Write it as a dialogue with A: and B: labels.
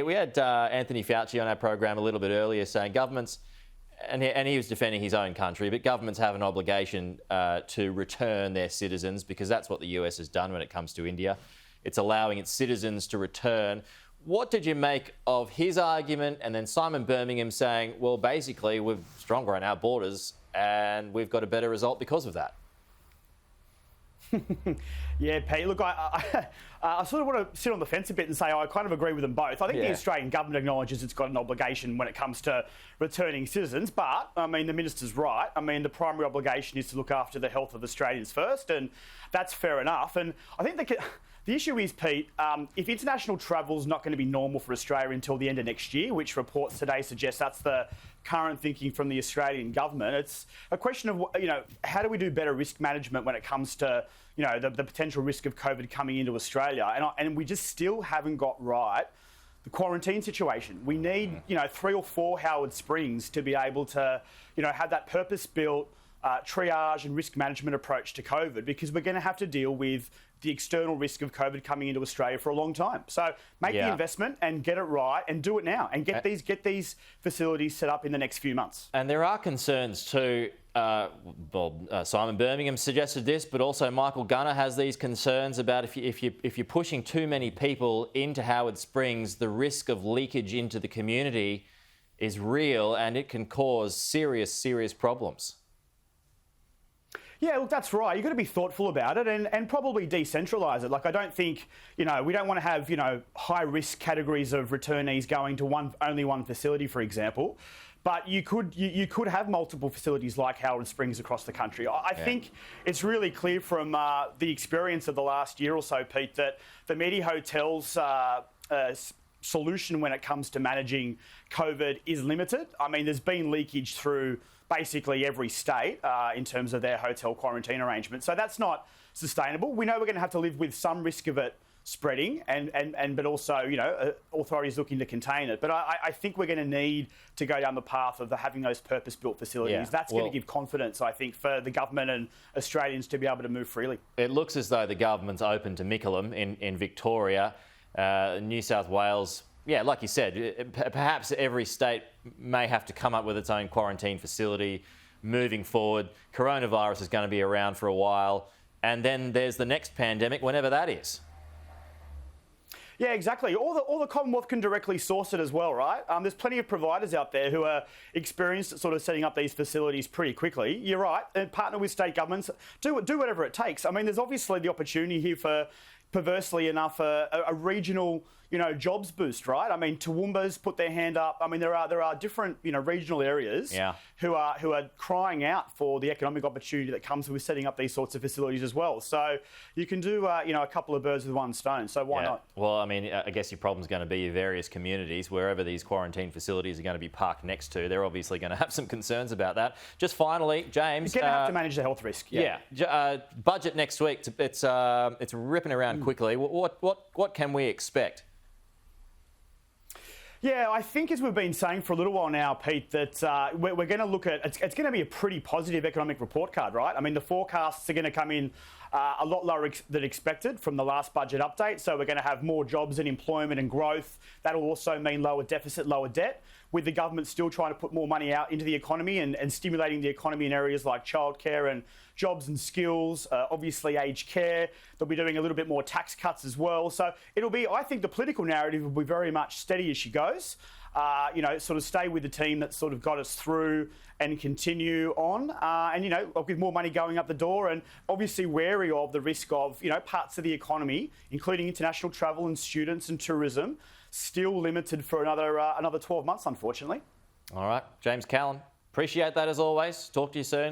A: We had Anthony Fauci on our program a little bit earlier saying governments, and he was defending his own country, but governments have an obligation to return their citizens, because that's what the US has done when it comes to India. It's allowing its citizens to return. What did you make of his argument, and then Simon Birmingham saying, well, basically, we're stronger on our borders and we've got a better result because of that?
B: Yeah, Pete, look, I sort of want to sit on the fence a bit and say I kind of agree with them both. I think the Australian government acknowledges it's got an obligation when it comes to returning citizens, but, I mean, the minister's right. I mean, the primary obligation is to look after the health of Australians first, and that's fair enough. And I think the issue is, Pete, if international travel is not going to be normal for Australia until the end of next year, which reports today suggest that's the current thinking from the Australian government, it's a question of, how do we do better risk management when it comes to, the potential risk of COVID coming into Australia? And we just still haven't got right the quarantine situation. We need, 3 or 4 Howard Springs to be able to, have that purpose-built triage and risk management approach to COVID, because we're going to have to deal with the external risk of COVID coming into Australia for a long time. So make the investment and get it right and do it now, and get these facilities set up in the next few months.
A: And there are concerns too. Simon Birmingham suggested this, but also Michael Gunner has these concerns about if you're pushing too many people into Howard Springs, the risk of leakage into the community is real, and it can cause serious problems.
B: Yeah, look, that's right. You've got to be thoughtful about it and probably decentralise it. Like, I don't think, we don't want to have, high-risk categories of returnees going to only one facility, for example. But you could have multiple facilities like Howard Springs across the country. I think it's really clear from the experience of the last year or so, Pete, that the Medi Hotels solution when it comes to managing COVID is limited. I mean, there's been leakage through basically every state in terms of their hotel quarantine arrangements. So that's not sustainable. We know we're going to have to live with some risk of it spreading, but also, authorities looking to contain it. But I think we're going to need to go down the path of having those purpose-built facilities. Yeah. That's going to give confidence, I think, for the government and Australians to be able to move freely.
A: It looks as though the government's open to Mickleham in Victoria, New South Wales. Yeah, like you said, perhaps every state may have to come up with its own quarantine facility moving forward. Coronavirus is going to be around for a while, and then there's the next pandemic, whenever that is.
B: Yeah, exactly. Or the Commonwealth can directly source it as well, right? There's plenty of providers out there who are experienced at sort of setting up these facilities pretty quickly. You're right. And partner with state governments. Do whatever it takes. I mean, there's obviously the opportunity here for, perversely enough, a regional, jobs boost, right? I mean, Toowoomba's put their hand up. I mean, there are different, regional areas who are crying out for the economic opportunity that comes with setting up these sorts of facilities as well. So you can do, a couple of birds with one stone. So why not?
A: Well, I mean, I guess your problem's going to be your various communities, wherever these quarantine facilities are going to be parked next to. They're obviously going to have some concerns about that. Just finally, James,
B: you're going to have to manage the health risk.
A: Budget next week. It's ripping around quickly. What can we expect?
B: Yeah, I think, as we've been saying for a little while now, Pete, that we're going to look at, it's going to be a pretty positive economic report card, right? I mean, the forecasts are going to come in a lot lower than expected from the last budget update. So we're going to have more jobs and employment and growth. That'll also mean lower deficit, lower debt, with the government still trying to put more money out into the economy and stimulating the economy in areas like childcare and jobs and skills, obviously aged care. They'll be doing a little bit more tax cuts as well. So it'll be, I think the political narrative will be very much steady as she goes. Sort of stay with the team that sort of got us through and continue on. With more money going up the door, and obviously wary of the risk of, parts of the economy, including international travel and students and tourism, still limited for another 12 months, unfortunately.
A: All right, James Cullen, appreciate that as always. Talk to you soon.